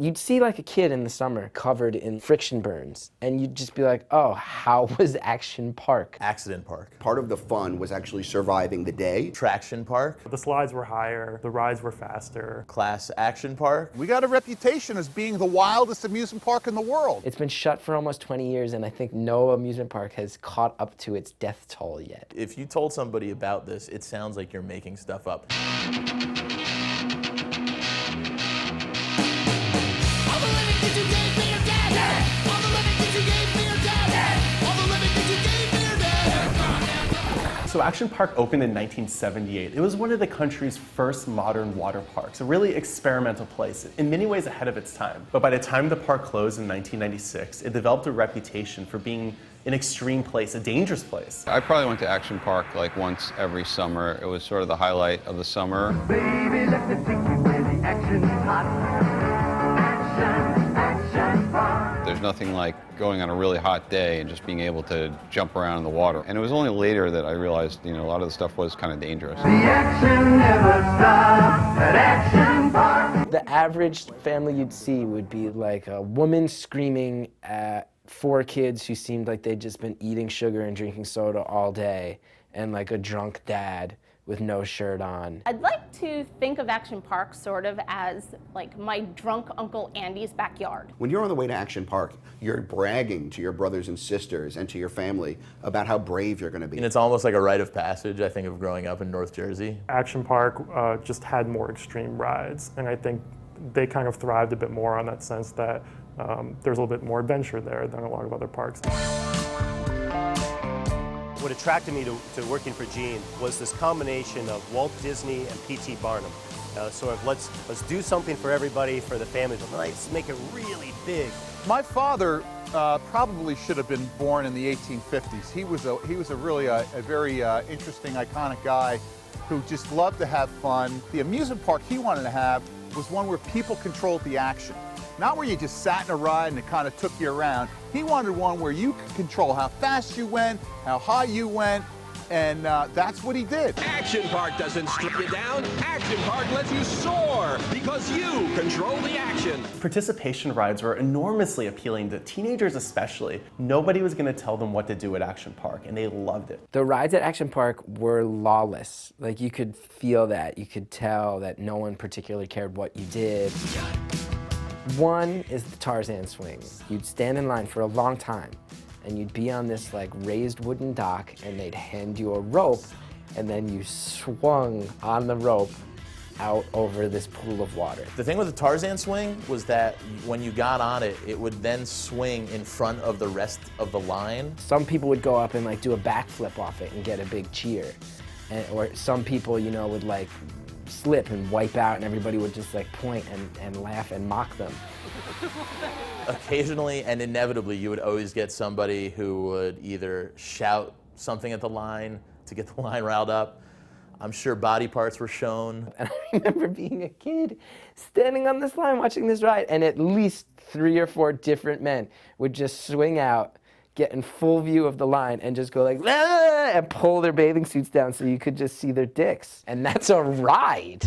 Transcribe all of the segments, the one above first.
You'd see like a kid in the summer covered in friction burns, and you'd just be like, oh, how was Action Park? Accident Park. Part of the fun was actually surviving the day. Traction Park. The slides were higher, the rides were faster. Class Action Park. We got a reputation as being the wildest amusement park in the world. It's been shut for almost 20 years, and I think no amusement park has caught up to its death toll yet. If you told somebody about this, it sounds like you're making stuff up. So Action Park opened in 1978. It was one of the country's first modern water parks, a really experimental place, in many ways ahead of its time. But by the time the park closed in 1996, it developed a reputation for being an extreme place, a dangerous place. I probably went to Action Park like once every summer. It was sort of the highlight of the summer. Baby, let me take you where the action's hot. Action Park. There's nothing like going on a really hot day and just being able to jump around in the water. And it was only later that I realized, a lot of the stuff was kind of dangerous. The action never stops at Action Park. The average family you'd see would be like a woman screaming at 4 kids who seemed like they'd just been eating sugar and drinking soda all day, and like a drunk dad with no shirt on. I'd like to think of Action Park sort of as like my drunk Uncle Andy's backyard. When you're on the way to Action Park, you're bragging to your brothers and sisters and to your family about how brave you're going to be. And it's almost like a rite of passage, I think, of growing up in North Jersey. Action Park just had more extreme rides, and I think they kind of thrived a bit more on that sense that there's a little bit more adventure there than a lot of other parks. What attracted me to working for Gene was this combination of Walt Disney and P.T. Barnum. Sort of let's do something for everybody, for the family, but let's make it really big. My father probably should have been born in the 1850s. He was a really very interesting, iconic guy who just loved to have fun. The amusement park he wanted to have was one where people controlled the action. Not where you just sat in a ride and it kind of took you around. He wanted one where you could control how fast you went, how high you went, and that's what he did. Action Park doesn't strip you down. Action Park lets you soar because you control the action. Participation rides were enormously appealing to teenagers especially. Nobody was going to tell them what to do at Action Park, and they loved it. The rides at Action Park were lawless. Like, you could feel that. You could tell that no one particularly cared what you did. One is the Tarzan swing. You'd stand in line for a long time, and you'd be on this like raised wooden dock, and they'd hand you a rope, and then you swung on the rope out over this pool of water. The thing with the Tarzan swing was that when you got on it, it would then swing in front of the rest of the line. Some people would go up and like do a backflip off it and get a big cheer. Or some people, would like slip and wipe out, and everybody would just like point and laugh and mock them. Occasionally and inevitably, you would always get somebody who would either shout something at the line to get the line riled up. I'm sure body parts were shown. And I remember being a kid, standing on this line watching this ride, and at least 3 or 4 different men would just swing out, get in full view of the line, and just go like, ah! And pull their bathing suits down so you could just see their dicks. And that's a ride.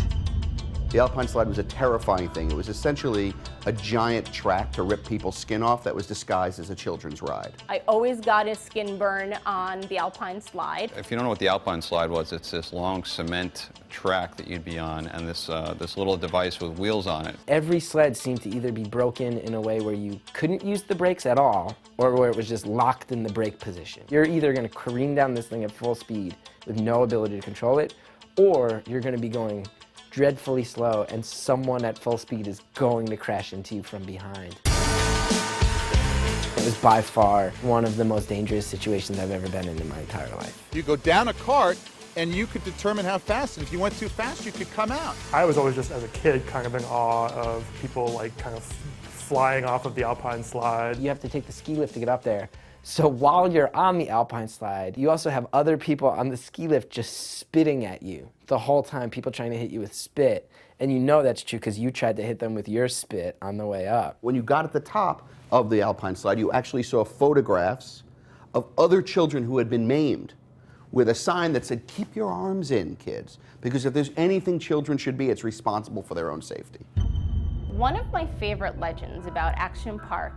The alpine slide was a terrifying thing. It was essentially a giant track to rip people's skin off that was disguised as a children's ride. I always got a skin burn on the alpine slide. If you don't know what the alpine slide was, it's this long cement track that you'd be on, and this little device with wheels on it. Every sled seemed to either be broken in a way where you couldn't use the brakes at all, or where it was just locked in the brake position. You're either going to careen down this thing at full speed with no ability to control it, or you're going to be going dreadfully slow, and someone at full speed is going to crash into you from behind. It was by far one of the most dangerous situations I've ever been in my entire life. You go down a cart and you could determine how fast, and if you went too fast, you could come out. I was always just, as a kid, kind of in awe of people like kind of flying off of the alpine slide. You have to take the ski lift to get up there. So while you're on the alpine slide, you also have other people on the ski lift just spitting at you the whole time, people trying to hit you with spit. And you know that's true because you tried to hit them with your spit on the way up. When you got at the top of the alpine slide, you actually saw photographs of other children who had been maimed with a sign that said, "Keep your arms in, kids," because if there's anything children should be, it's responsible for their own safety. One of my favorite legends about Action Park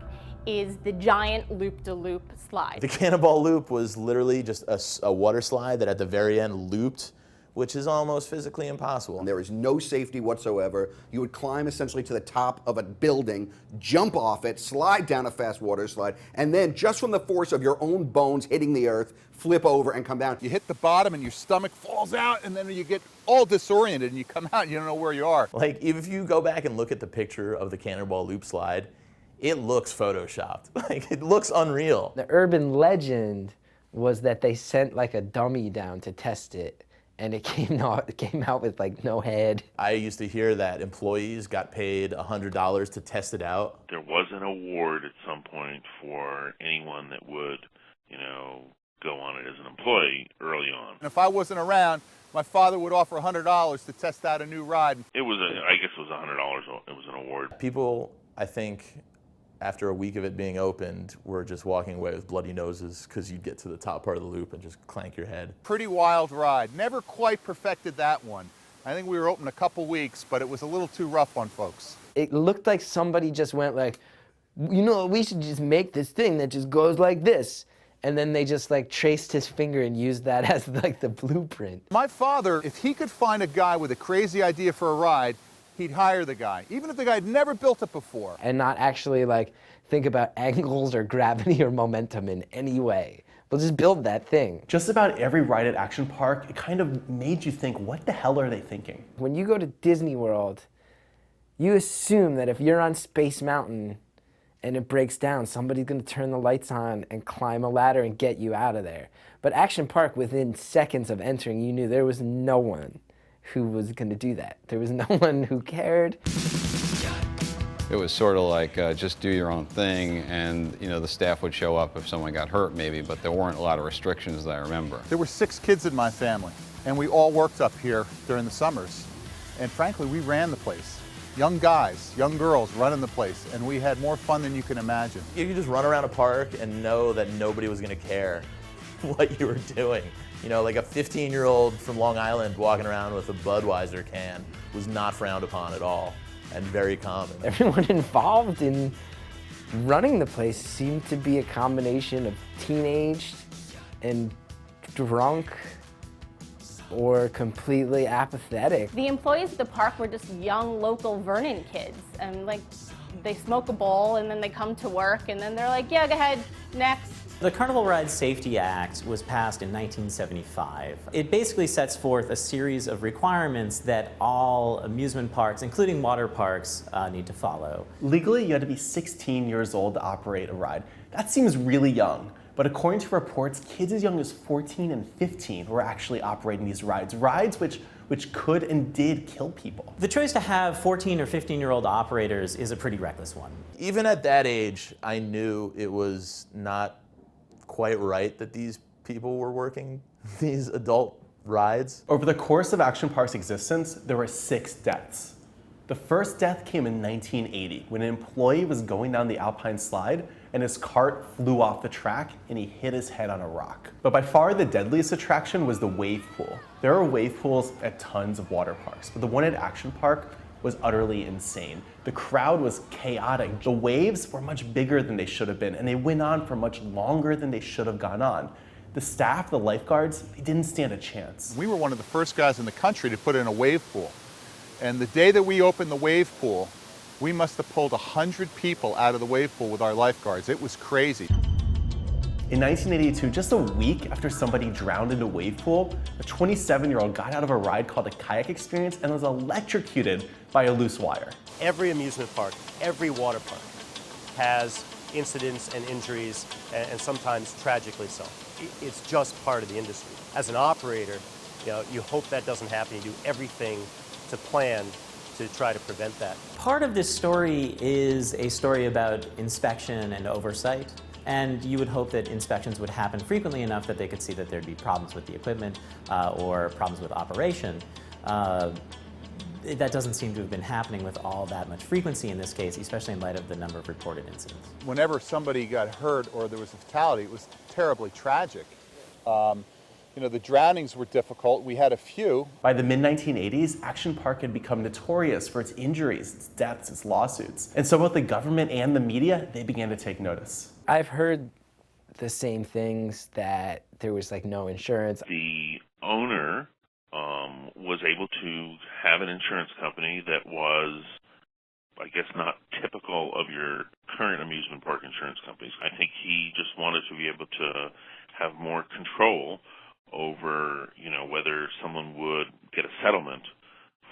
is the giant loop-de-loop slide. The Cannonball Loop was literally just a water slide that at the very end looped, which is almost physically impossible. And there is no safety whatsoever. You would climb essentially to the top of a building, jump off it, slide down a fast water slide, and then just from the force of your own bones hitting the earth, flip over and come down. You hit the bottom and your stomach falls out, and then you get all disoriented and you come out and you don't know where you are. Like, if you go back and look at the picture of the Cannonball Loop slide, it looks photoshopped. Like, it looks unreal. The urban legend was that they sent like a dummy down to test it, and it came out with like no head. I used to hear that employees got paid $100 to test it out. There was an award at some point for anyone that would, you know, go on it as an employee early on. And if I wasn't around, my father would offer $100 to test out a new ride. It was, I guess it was $100, it was an award. People, I think, after a week of it being opened, were just walking away with bloody noses because you'd get to the top part of the loop and just clank your head. Pretty wild ride. Never quite perfected that one. I think we were open a couple weeks, but it was a little too rough on folks. It looked like somebody just went like, you know, we should just make this thing that just goes like this. And then they just like traced his finger and used that as like the blueprint. My father, if he could find a guy with a crazy idea for a ride, he'd hire the guy, even if the guy had never built it before. And not actually like think about angles or gravity or momentum in any way. We'll just build that thing. Just about every ride at Action Park, it kind of made you think, what the hell are they thinking? When you go to Disney World, you assume that if you're on Space Mountain and it breaks down, somebody's gonna turn the lights on and climb a ladder and get you out of there. But Action Park, within seconds of entering, you knew there was no one who was gonna do that. There was no one who cared. It was sort of like just do your own thing, and you know the staff would show up if someone got hurt maybe, but there weren't a lot of restrictions that I remember. There were 6 kids in my family, and we all worked up here during the summers. And frankly, we ran the place. Young guys, young girls running the place, and we had more fun than you can imagine. You could just run around a park and know that nobody was gonna care what you were doing. You know, like a 15-year-old from Long Island walking around with a Budweiser can was not frowned upon at all, and very common. Everyone involved in running the place seemed to be a combination of teenaged and drunk or completely apathetic. The employees at the park were just young local Vernon kids, and like they smoke a bowl and then they come to work and then they're like, yeah, go ahead, next. The Carnival Ride Safety Act was passed in 1975. It basically sets forth a series of requirements that all amusement parks, including water parks, need to follow. Legally, you had to be 16 years old to operate a ride. That seems really young, but according to reports, kids as young as 14 and 15 were actually operating these rides which could and did kill people. The choice to have 14 or 15-year-old operators is a pretty reckless one. Even at that age, I knew it was not quite right that these people were working these adult rides. Over the course of Action Park's existence, there were 6 deaths. The first death came in 1980 when an employee was going down the alpine slide and his cart flew off the track and he hit his head on a rock. But by far the deadliest attraction was the wave pool. There are wave pools at tons of water parks, but the one at Action Park was utterly insane. The crowd was chaotic. The waves were much bigger than they should have been, and they went on for much longer than they should have gone on. The staff, the lifeguards, they didn't stand a chance. We were one of the first guys in the country to put in a wave pool. And the day that we opened the wave pool, we must have pulled 100 people out of the wave pool with our lifeguards. It was crazy. In 1982, just a week after somebody drowned in a wave pool, a 27-year-old got out of a ride called a kayak experience and was electrocuted by a loose wire. Every amusement park, every water park has incidents and injuries, and sometimes tragically so. It's just part of the industry. As an operator, you know, you hope that doesn't happen. You do everything to plan to try to prevent that. Part of this story is a story about inspection and oversight. And you would hope that inspections would happen frequently enough that they could see that there'd be problems with the equipment or problems with operation. That doesn't seem to have been happening with all that much frequency in this case, especially in light of the number of reported incidents. Whenever somebody got hurt or there was a fatality, it was terribly tragic. You know, the drownings were difficult. We had a few. By the mid-1980s, Action Park had become notorious for its injuries, its deaths, its lawsuits. And so both the government and the media, they began to take notice. I've heard the same things, that there was like no insurance. The owner was able to have an insurance company that was, I guess, not typical of your current amusement park insurance companies. I think he just wanted to be able to have more control over, whether someone would get a settlement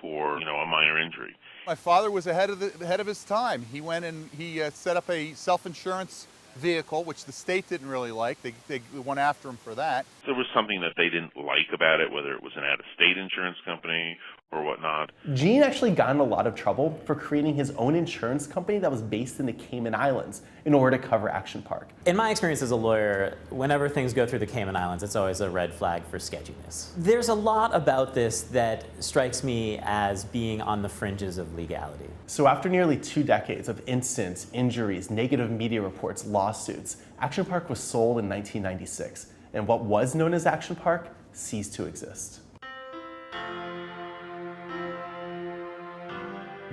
for, a minor injury. My father was ahead of his time. He went and he set up a self-insurance vehicle, which the state didn't really like. They went after him for that. There was something that they didn't like about it, whether it was an out-of-state insurance company or whatnot. Gene actually got in a lot of trouble for creating his own insurance company that was based in the Cayman Islands in order to cover Action Park. In my experience as a lawyer, whenever things go through the Cayman Islands, it's always a red flag for sketchiness. There's a lot about this that strikes me as being on the fringes of legality. So after nearly 2 decades of incidents, injuries, negative media reports, lawsuits, Action Park was sold in 1996, and what was known as Action Park ceased to exist.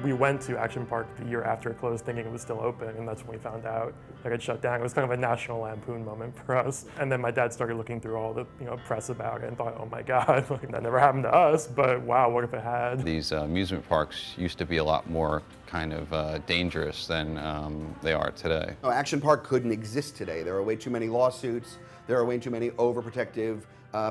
We went to Action Park the year after it closed thinking it was still open, and that's when we found out that it shut down. It was kind of a National Lampoon moment for us. And then my dad started looking through all the press about it and thought, oh my God, like, that never happened to us, but wow, what if it had? These amusement parks used to be a lot more kind of dangerous than they are today. No, Action Park couldn't exist today. There are way too many lawsuits. There are way too many overprotective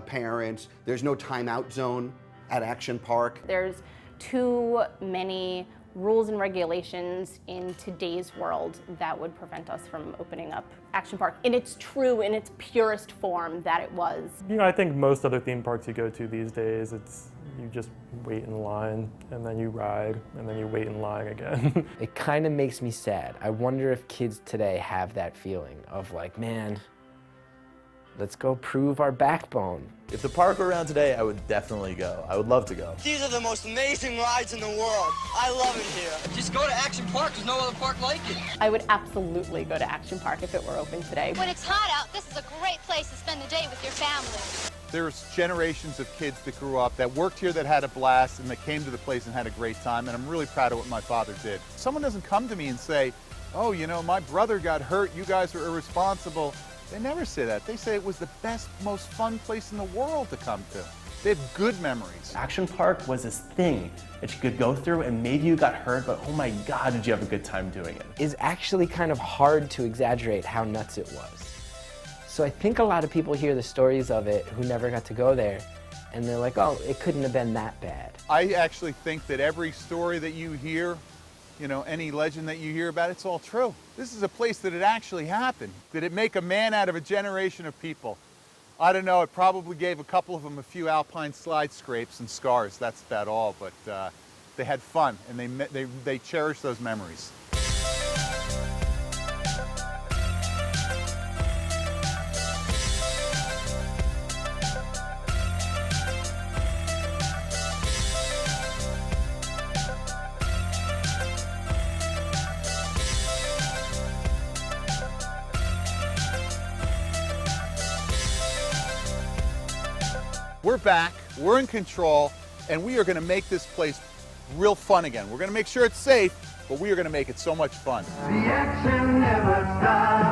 parents. There's no timeout zone at Action Park. There's too many rules and regulations in today's world that would prevent us from opening up Action Park in its purest form that it was. I think most other theme parks you go to these days, you just wait in line and then you ride and then you wait in line again. It kind of makes me sad. I wonder if kids today have that feeling of like, man, let's go prove our backbone. If the park were around today, I would definitely go. I would love to go. These are the most amazing rides in the world. I love it here. Just go to Action Park. There's no other park like it. I would absolutely go to Action Park if it were open today. When it's hot out, this is a great place to spend the day with your family. There's generations of kids that grew up, that worked here, that had a blast, and that came to the place and had a great time, and I'm really proud of what my father did. Someone doesn't come to me and say, oh, my brother got hurt, you guys were irresponsible. They never say that. They say it was the best, most fun place in the world to come to. They have good memories. Action Park was this thing that you could go through and maybe you got hurt, but oh my God, did you have a good time doing it. It's actually kind of hard to exaggerate how nuts it was. So I think a lot of people hear the stories of it who never got to go there, and they're like, oh, it couldn't have been that bad. I actually think that every story that you hear, any legend that you hear about, it's all true. This is a place that it actually happened. Did it make a man out of a generation of people? I don't know, it probably gave a couple of them a few alpine slide scrapes and scars, that's about all, but they had fun and they cherished those memories. We're back, we're in control, and we are going to make this place real fun again. We're going to make sure it's safe, but we are going to make it so much fun. The action never stops.